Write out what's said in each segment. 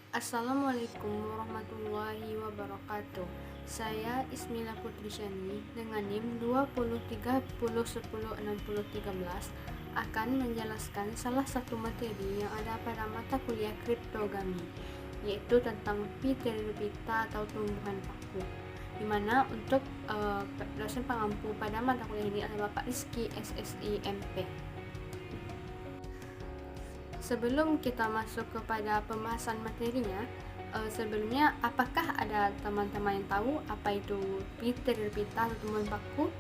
Assalamualaikum warahmatullahi wabarakatuh. Saya Ismila Putrisani dengan NIM 2030106013 akan menjelaskan salah satu materi yang ada pada mata kuliah kriptografi, yaitu tentang pteridophyta atau tumbuhan paku. Di mana untuk dosen pengampu pada mata kuliah ini adalah Bapak Rizky SSI MP. Sebelum kita masuk kepada pembahasan materinya, sebelumnya apakah ada teman-teman yang tahu apa itu pteridophyta atau tumbuhan paku?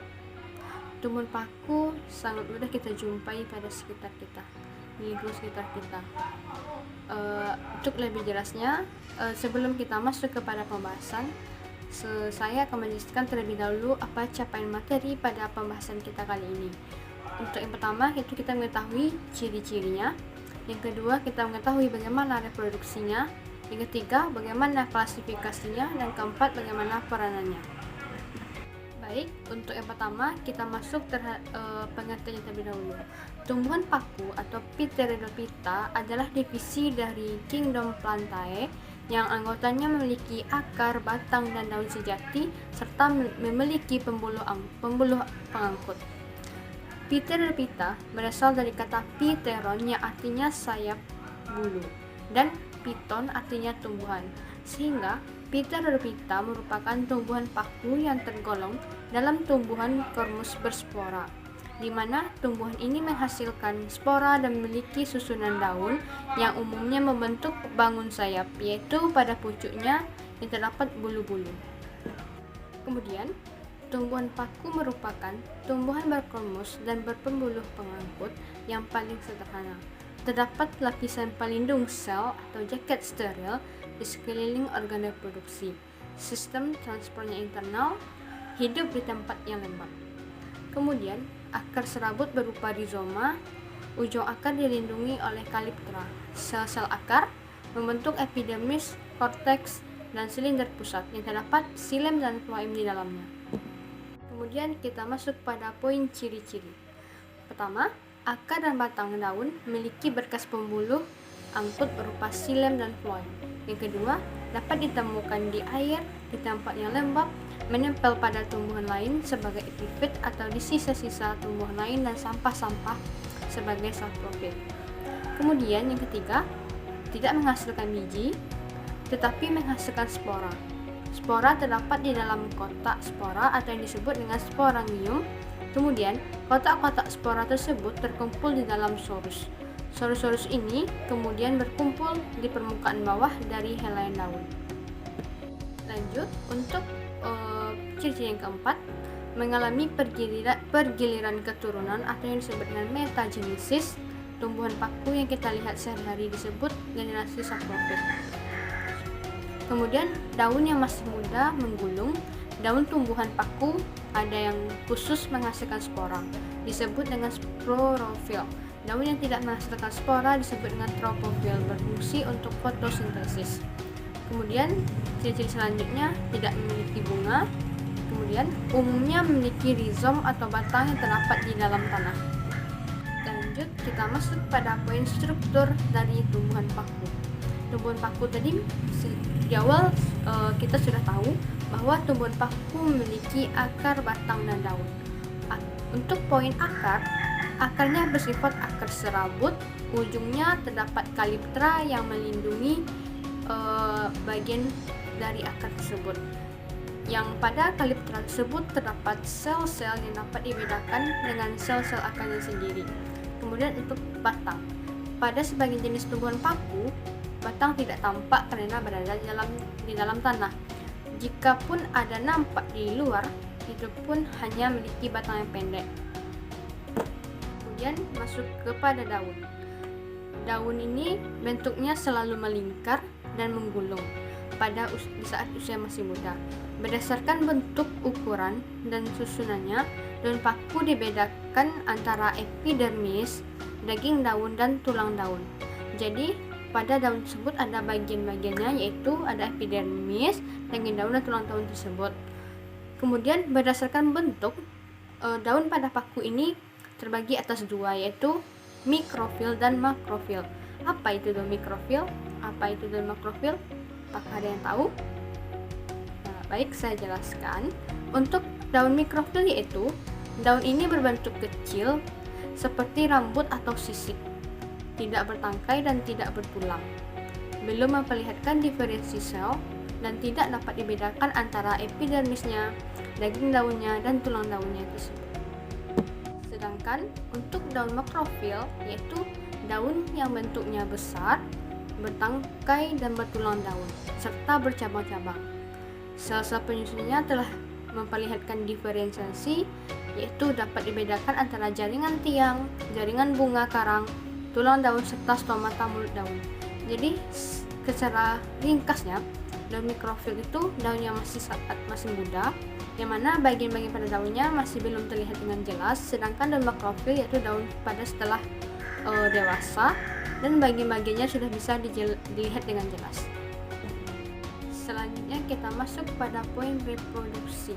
Tumbuhan paku sangat mudah kita jumpai pada sekitar kita, di lingkungan sekitar kita. Untuk lebih jelasnya, sebelum kita masuk kepada pembahasan, saya akan menjelaskan terlebih dahulu apa capaian materi pada pembahasan kita kali ini. Untuk yang pertama, itu kita mengetahui ciri-cirinya. Yang kedua, kita mengetahui bagaimana reproduksinya. Yang ketiga, bagaimana klasifikasinya. Dan keempat, bagaimana peranannya. Baik, untuk yang pertama, kita masuk pengertiannya terlebih dahulu. Tumbuhan paku atau pteridophyta adalah divisi dari kingdom Plantae yang anggotanya memiliki akar, batang, dan daun sejati, serta memiliki pembuluh pengangkut. Pteridophyta berasal dari kata pteron yang artinya sayap bulu dan phyton artinya tumbuhan, sehingga Pteridophyta merupakan tumbuhan paku yang tergolong dalam tumbuhan kormus berspora, di mana tumbuhan ini menghasilkan spora dan memiliki susunan daun yang umumnya membentuk bangun sayap, yaitu pada pucuknya yang terdapat bulu-bulu. Kemudian, tumbuhan paku merupakan tumbuhan berkormus dan berpembuluh pengangkut yang paling sederhana. Terdapat lapisan pelindung sel atau jaket steril di sekeliling organ reproduksi. Sistem transportnya internal, hidup di tempat yang lembab. Kemudian, akar serabut berupa rizoma, ujung akar dilindungi oleh kaliptra. Sel-sel akar membentuk epidermis, korteks, dan silinder pusat yang terdapat xilem dan floem di dalamnya. Kemudian kita masuk pada poin ciri-ciri. Pertama, akar dan batang daun memiliki berkas pembuluh angkut berupa xilem dan floem. Yang kedua, dapat ditemukan di air, di tempat yang lembab, menempel pada tumbuhan lain sebagai epifit atau di sisa-sisa tumbuhan lain dan sampah-sampah sebagai saprofit. Kemudian yang ketiga, tidak menghasilkan biji, tetapi menghasilkan spora. Spora terdapat di dalam kotak spora atau yang disebut dengan sporangium. Kemudian, kotak-kotak spora tersebut terkumpul di dalam sorus. Sorus-sorus ini kemudian berkumpul di permukaan bawah dari helaian daun. Lanjut, untuk ciri-ciri yang keempat, mengalami pergiliran keturunan atau yang disebut dengan metagenesis. Tumbuhan paku yang kita lihat sehari-hari disebut generasi saprofit. Kemudian daun yang masih muda menggulung. Daun tumbuhan paku ada yang khusus menghasilkan spora, disebut dengan sporofil. Daun yang tidak menghasilkan spora disebut dengan tropofil, berfungsi untuk fotosintesis. Kemudian ciri-ciri selanjutnya, tidak memiliki bunga. Kemudian umumnya memiliki rizom atau batang yang terdapat di dalam tanah. Lanjut, kita masuk pada poin struktur dari tumbuhan paku. Tumbuhan paku tadi di awal kita sudah tahu bahwa tumbuhan paku memiliki akar, batang, dan daun. Untuk poin akar, akarnya bersifat akar serabut, ujungnya terdapat kaliptra yang melindungi bagian dari akar tersebut. Yang pada kaliptra tersebut terdapat sel-sel yang dapat dibedakan dengan sel-sel akarnya sendiri. Kemudian untuk batang, pada sebagian jenis tumbuhan paku, batang tidak tampak karena berada di dalam tanah. Jikapun ada nampak di luar, itu pun hanya memiliki batang yang pendek. Kemudian masuk kepada daun. Daun ini bentuknya selalu melingkar dan menggulung di saat usia masih muda. Berdasarkan bentuk, ukuran, dan susunannya, daun paku dibedakan antara epidermis, daging daun, dan tulang daun. Jadi, pada daun tersebut ada bagian-bagiannya, yaitu ada epidermis, daging daun, dan tulang daun tersebut. Kemudian berdasarkan bentuk, daun pada paku ini terbagi atas dua, yaitu mikrofil dan makrofil. Apa itu mikrofil? Apa itu daun makrofil? Apakah ada yang tahu? Nah, baik, saya jelaskan. Untuk daun mikrofil yaitu daun ini berbentuk kecil seperti rambut atau sisik, tidak bertangkai dan tidak bertulang, belum memperlihatkan diferensi sel, dan tidak dapat dibedakan antara epidermisnya, daging daunnya, dan tulang daunnya tersebut. Sedangkan untuk daun makrofil yaitu daun yang bentuknya besar, bertangkai dan bertulang daun, serta bercabang-cabang. Sel-sel penyusunnya telah memperlihatkan diferensiasi, yaitu dapat dibedakan antara jaringan tiang, jaringan bunga karang, tulang daun, serta stomata mulut daun. Jadi secara ringkasnya, daun mikrofil itu daun yang masih muda, yang mana bagian-bagian pada daunnya masih belum terlihat dengan jelas, sedangkan daun makrofil yaitu daun pada setelah dewasa dan bagian-bagiannya sudah bisa dilihat dengan jelas. Selanjutnya kita masuk pada poin reproduksi.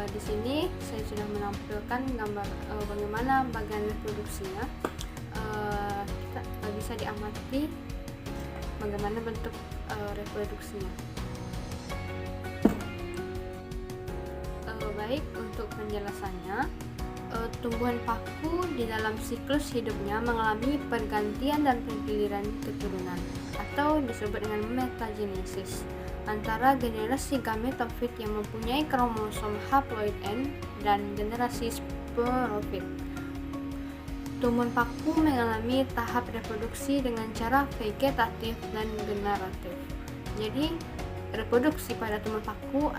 Di sini saya sudah menampilkan gambar bagaimana bagian reproduksinya. Kita bisa diamati bagaimana bentuk reproduksinya. Baik, untuk penjelasannya, tumbuhan paku di dalam siklus hidupnya mengalami pergantian dan pergiliran keturunan atau disebut dengan metagenesis antara generasi gametofit yang mempunyai kromosom haploid N dan generasi sporofit. Tumbuhan paku mengalami tahap reproduksi dengan cara vegetatif dan generatif. Jadi reproduksi pada tumbuhan paku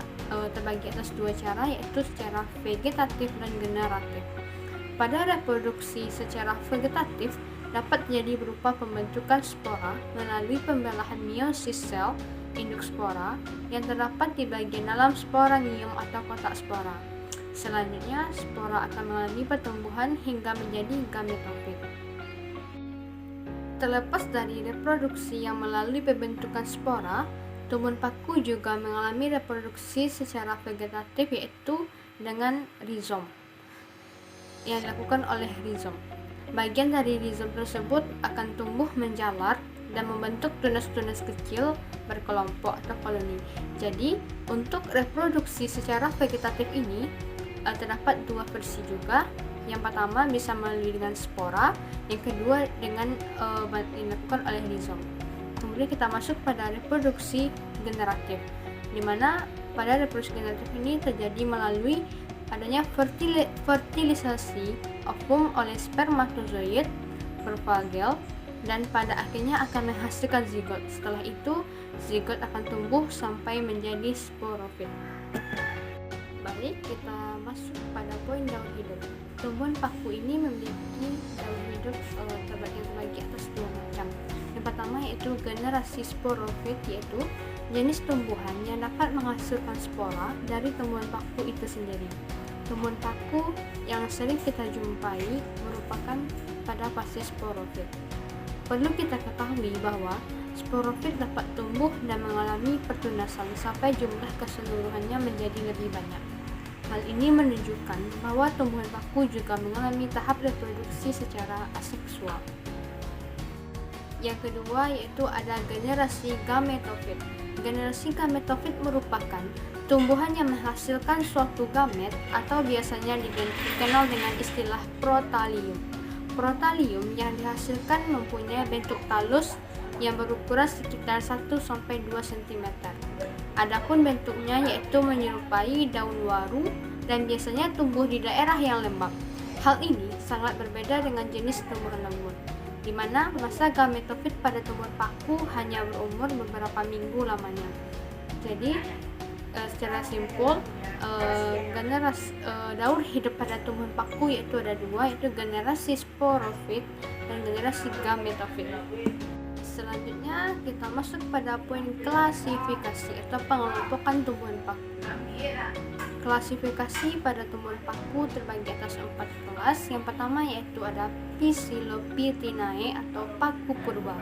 terbagi atas dua cara, yaitu secara vegetatif dan generatif. Pada reproduksi secara vegetatif dapat jadi berupa pembentukan spora melalui pembelahan meiosis sel induk spora yang terdapat di bagian dalam sporangium atau kotak spora. Selanjutnya, spora akan mengalami pertumbuhan hingga menjadi gametofit. Terlepas dari reproduksi yang melalui pembentukan spora, tumbuhan paku juga mengalami reproduksi secara vegetatif, yaitu dengan rizom yang dilakukan oleh rizom. Bagian dari rizom tersebut akan tumbuh menjalar dan membentuk tunas-tunas kecil berkelompok atau koloni. Jadi, untuk reproduksi secara vegetatif ini terdapat dua versi juga. Yang pertama bisa melalui dengan spora, yang kedua dengan dilakukan oleh rizom. Kemudian kita masuk pada reproduksi generatif, di mana pada reproduksi generatif ini terjadi melalui adanya fertilisasi ovum oleh spermatozoid berfagel dan pada akhirnya akan menghasilkan zigot. Setelah itu, zigot akan tumbuh sampai menjadi sporofit. Baik, kita masuk pada poin daun hidup. Tumbuhan paku ini memiliki daun hidup terbagi atas dua macam. Yang pertama yaitu generasi sporofit, yaitu jenis tumbuhan yang dapat menghasilkan spora dari tumbuhan paku itu sendiri. Tumbuhan paku yang sering kita jumpai merupakan pada fase sporofit. Perlu kita ketahui bahwa sporofit dapat tumbuh dan mengalami pertunasan sampai jumlah keseluruhannya menjadi lebih banyak. Hal ini menunjukkan bahwa tumbuhan paku juga mengalami tahap reproduksi secara aseksual. Yang kedua yaitu ada generasi gametofit. Generasi gametofit merupakan tumbuhan yang menghasilkan suatu gamet atau biasanya dikenal dengan istilah protalium. Protalium yang dihasilkan mempunyai bentuk talus yang berukuran sekitar 1-2 cm. Adapun bentuknya yaitu menyerupai daun waru dan biasanya tumbuh di daerah yang lembab. Hal ini sangat berbeda dengan jenis tumbuhan lembut, di mana masa gametofit pada tumbuhan paku hanya berumur beberapa minggu lamanya. Jadi secara simpul, daur hidup pada tumbuhan paku yaitu ada dua, yaitu generasi sporofit dan generasi gametofit. Selanjutnya kita masuk pada poin klasifikasi atau pengelompokan tumbuhan paku. Klasifikasi pada tumbuhan paku terbagi atas 4 kelas. Yang pertama yaitu ada Psilopitinae atau paku purba.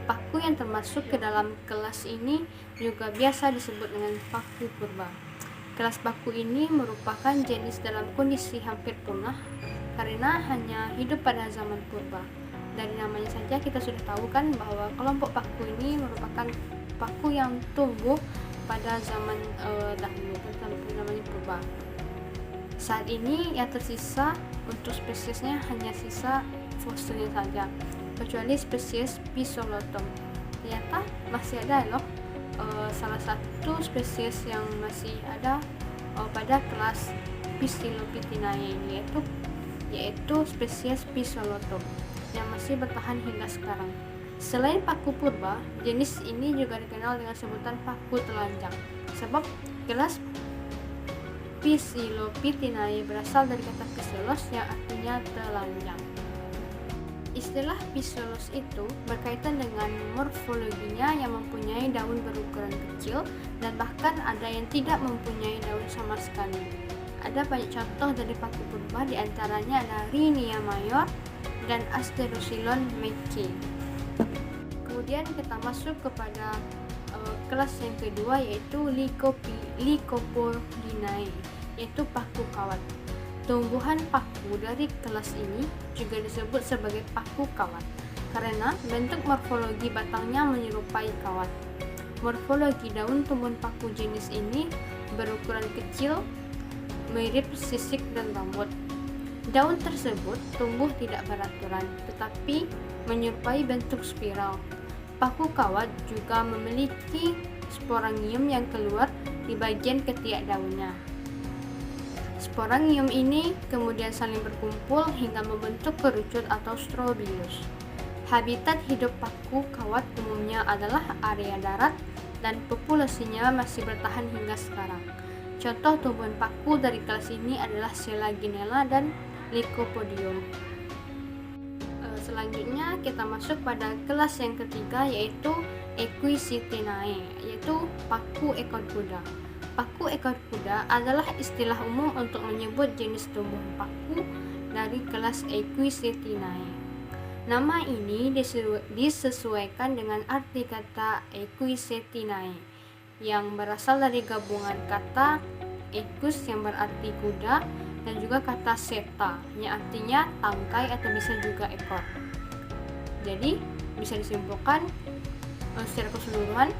Paku yang termasuk ke dalam kelas ini juga biasa disebut dengan paku purba. Kelas paku ini merupakan jenis dalam kondisi hampir punah karena hanya hidup pada zaman purba. Dari namanya saja kita sudah tahu kan bahwa kelompok paku ini merupakan paku yang tumbuh pada zaman dahulu, tentu namanya purba. Saat ini yang tersisa untuk spesiesnya hanya sisa fosilnya saja, kecuali spesies Phyllostom. Ternyata masih ada loh salah satu spesies yang masih ada pada kelas Psilopithinae ini, yaitu spesies Phyllostom yang masih bertahan hingga sekarang. Selain paku purba, jenis ini juga dikenal dengan sebutan paku telanjang, sebab kelas Psilopithinae berasal dari kata Phylos yang artinya telanjang. Istilah Phylos itu berkaitan dengan morfologinya yang mempunyai daun berukuran kecil dan bahkan ada yang tidak mempunyai daun sama sekali. Ada banyak contoh dari paku purba, diantaranya ada Rhynia major dan Asterosilon mckayi. Kemudian kita masuk kepada kelas yang kedua, yaitu Lycopodidae, yaitu paku kawat. Tumbuhan paku dari kelas ini juga disebut sebagai paku kawat karena bentuk morfologi batangnya menyerupai kawat. Morfologi daun tumbuhan paku jenis ini berukuran kecil, mirip sisik dan rambut. Daun tersebut tumbuh tidak beraturan, tetapi menyerupai bentuk spiral. Paku kawat juga memiliki sporangium yang keluar di bagian ketiak daunnya. Sporangium ini kemudian saling berkumpul hingga membentuk kerucut atau strobilus. Habitat hidup paku kawat umumnya adalah area darat dan populasinya masih bertahan hingga sekarang. Contoh tumbuhan paku dari kelas ini adalah Selaginella dan Lycopodium. Selanjutnya kita masuk pada kelas yang ketiga, yaitu Equisethinae, yaitu paku ekor kuda. Paku ekor kuda adalah istilah umum untuk menyebut jenis tumbuhan paku dari kelas Equisethinae. Nama ini disesuaikan dengan arti kata Equisethinae yang berasal dari gabungan kata equus yang berarti kuda dan juga kata seta yang artinya tangkai atau bisa juga ekor. Jadi bisa disimpulkan secara keseluruhan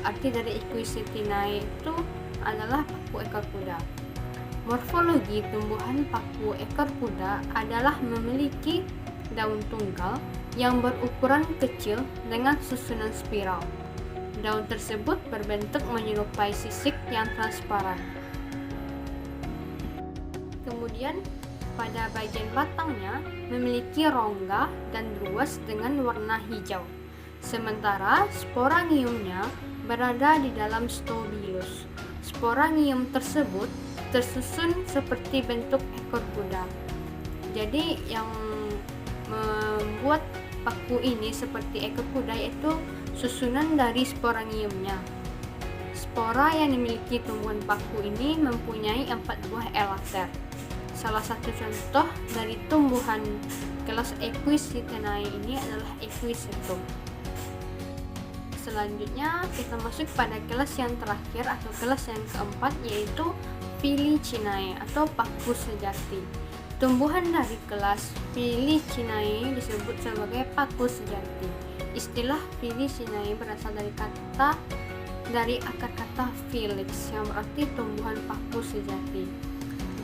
arti dari Equisethinae itu adalah paku ekor kuda. Morfologi tumbuhan paku ekor kuda adalah memiliki daun tunggal yang berukuran kecil dengan susunan spiral. Daun tersebut berbentuk menyerupai sisik yang transparan. Kemudian pada bagian batangnya memiliki rongga dan ruas dengan warna hijau. Sementara sporangiumnya berada di dalam stobilus. Sporangium tersebut tersusun seperti bentuk ekor kuda. Jadi yang membuat paku ini seperti ekor kuda yaitu susunan dari sporangiumnya. Spora yang dimiliki tumbuhan paku ini mempunyai 4 buah elater. Salah satu contoh dari tumbuhan kelas Equisethinae ini adalah Equisetum. Selanjutnya kita masuk pada kelas yang terakhir atau kelas yang keempat, yaitu Filicinae atau paku sejati. Tumbuhan dari kelas Filicinae disebut sebagai paku sejati. Istilah Filicinae berasal dari akar kata filix yang berarti tumbuhan paku sejati.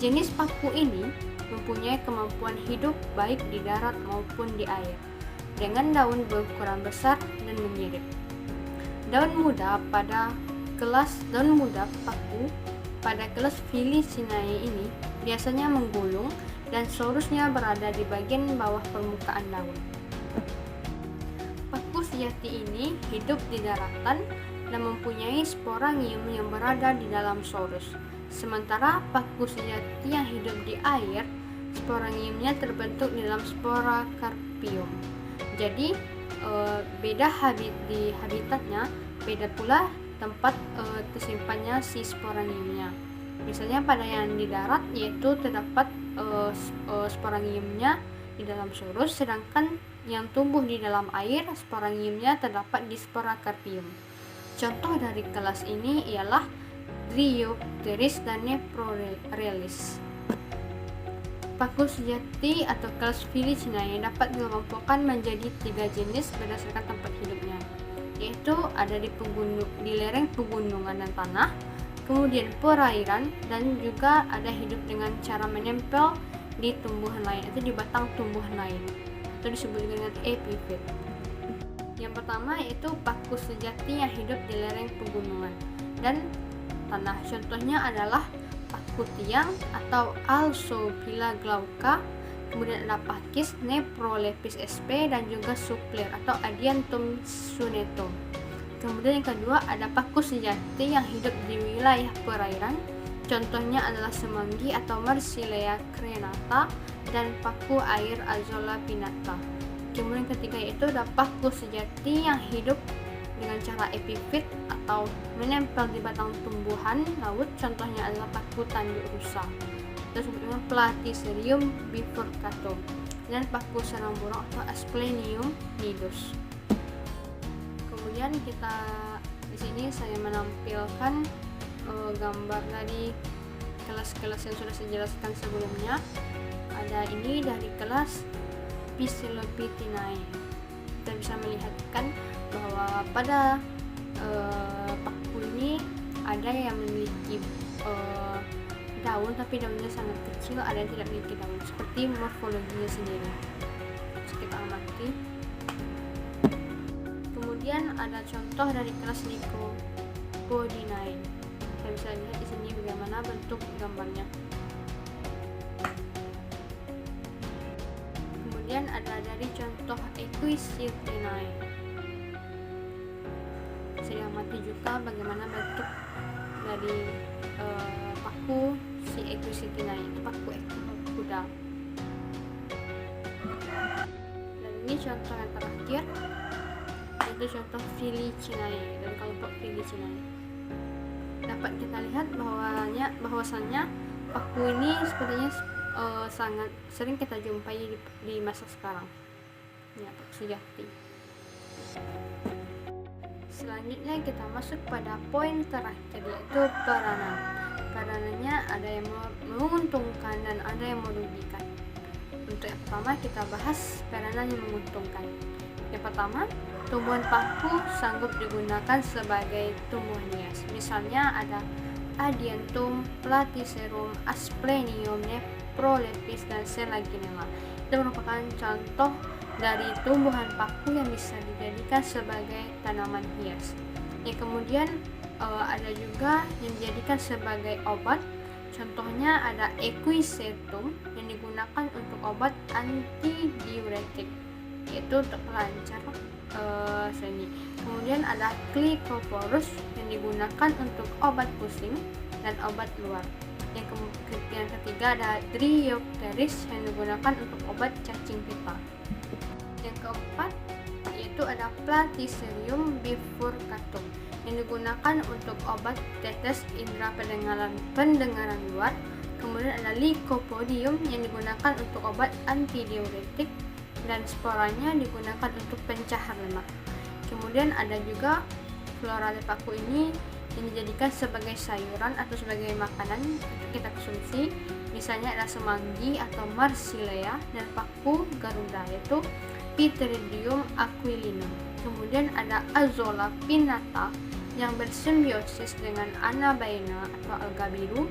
Jenis paku ini mempunyai kemampuan hidup baik di darat maupun di air, dengan daun berukuran besar dan menyirip. Daun muda paku pada kelas Filicinae ini biasanya menggulung dan sorusnya berada di bagian bawah permukaan daun. Paku sejati ini hidup di daratan dan mempunyai sporangium yang berada di dalam sorus. Sementara paku sejati yang hidup di air, sporangiumnya terbentuk di dalam sporakarpium. Jadi beda di habitatnya, beda pula tempat tersimpannya si sporangiumnya. Misalnya pada yang di darat yaitu terdapat sporangiumnya di dalam sorus, sedangkan yang tumbuh di dalam air sporangiumnya terdapat di sporakarpium. Contoh dari kelas ini ialah Dryopteris dan Nephrorelis. Paku sejati atau kelas Felicinae dapat dikelompokkan menjadi 3 jenis berdasarkan tempat hidupnya, yaitu ada di lereng pegunungan dan tanah, kemudian perairan, dan juga ada hidup dengan cara menempel di tumbuhan lain atau di batang tumbuhan lain, atau disebut dengan epifit. Yang pertama yaitu paku sejati yang hidup di lereng pegunungan dan tanah. Contohnya adalah paku tiang atau Alsopila glauca, kemudian ada pakis, Neprolepis sp, dan juga suplir atau Adiantum sunetum. Kemudian yang kedua ada paku sejati yang hidup di wilayah perairan. Contohnya adalah semanggi atau Marsilea crenata dan paku air Azolla pinnata. Kemudian yang ketiga yaitu ada paku sejati yang hidup dengan cara epifit atau menempel di batang tumbuhan laut. Contohnya adalah paku tanduk rusa atau sebutnya Platycerium bifurcatum dan paku sarang burung atau Asplenium nidus. Kemudian kita di sini saya menampilkan gambar dari kelas-kelas yang sudah saya jelaskan sebelumnya. Ada ini dari kelas Psilopitinae. Kita bisa melihatkan bahwa pada paku ini ada yang memiliki daun tapi daunnya sangat kecil, ada yang tidak memiliki daun, seperti morfologinya sendiri. Terus kita amati. Kemudian ada contoh dari kelas Lycopodinae. Kita bisa lihat di sini bagaimana bentuk gambarnya. Kemudian ada dari contoh Equisitinae. Bisa diamati juga bagaimana bentuk dari paku si Equisitinae, itu paku kuda. Dan ini contoh yang terakhir, yaitu contoh Felicinae dari kelompok Felicinae. Dapat kita lihat bahwasannya paku ini sepertinya sangat sering kita jumpai di masa sekarang. Ya, paku sejati. Selanjutnya kita masuk pada poin terakhir, yaitu peranan. Peranannya ada yang menguntungkan dan ada yang merugikan. Untuk yang pertama kita bahas peranan yang menguntungkan. Yang pertama, tumbuhan paku sanggup digunakan sebagai tumbuhan hias. Misalnya ada Adiantum, Platycerum, Asplenium, Neprolepis, dan Selaginella. Itu merupakan contoh dari tumbuhan paku yang bisa dijadikan sebagai tanaman hias. Yang kemudian ada juga yang dijadikan sebagai obat. Contohnya ada Equisetum yang digunakan untuk obat antidiuretik, yaitu untuk pelancar seni. Kemudian ada Clicoporus yang digunakan untuk obat pusing dan obat luar. Yang ketiga ada Dryopteris yang digunakan untuk obat cacing pita. Yang keempat yaitu ada Platycerium bifurcatum yang digunakan untuk obat tetes indera pendengaran luar. Kemudian ada Lycopodium yang digunakan untuk obat antidiuretik dan sporanya digunakan untuk pencahar lemak. Kemudian ada juga flora dari paku ini yang dijadikan sebagai sayuran atau sebagai makanan untuk kita konsumsi. Misalnya ada semanggi atau Marsilea dan paku garuda yaitu Pteridinium aquilinum. Kemudian ada Azolla pinnata yang bersimbiosis dengan Anabaena atau alga biru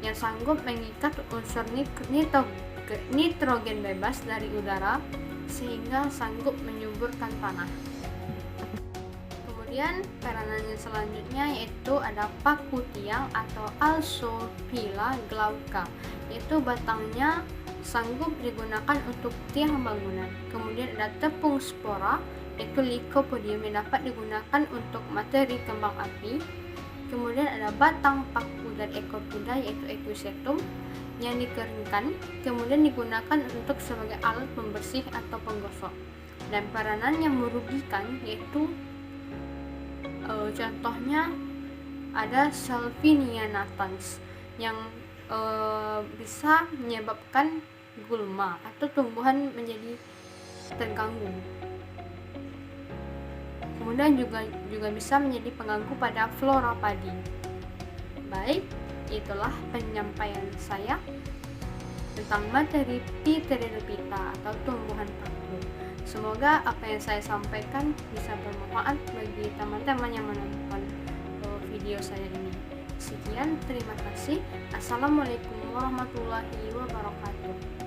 yang sanggup mengikat unsur nitrogen bebas dari udara sehingga sanggup menyuburkan tanah. Kemudian peranan yang selanjutnya yaitu ada paku tiang atau Alsopila glauca, yaitu batangnya sanggup digunakan untuk tiang bangunan. Kemudian ada tepung spora yaitu Lycopodium yang dapat digunakan untuk materi kembang api. Kemudian ada batang paku dan ekor kuda yaitu Equisetum yang dikeringkan, kemudian digunakan untuk sebagai alat pembersih atau penggosok. Dan peranan yang merugikan yaitu contohnya ada Salvinia natans yang bisa menyebabkan gulma atau tumbuhan menjadi terganggu. Kemudian juga bisa menjadi pengganggu pada flora padi. Baik, itulah penyampaian saya. tentang materi Pteridophyta atau tumbuhan paku. Semoga apa yang saya sampaikan bisa bermanfaat bagi teman-teman yang menonton video saya ini. Sekian, terima kasih. Assalamualaikum warahmatullahi wabarakatuh.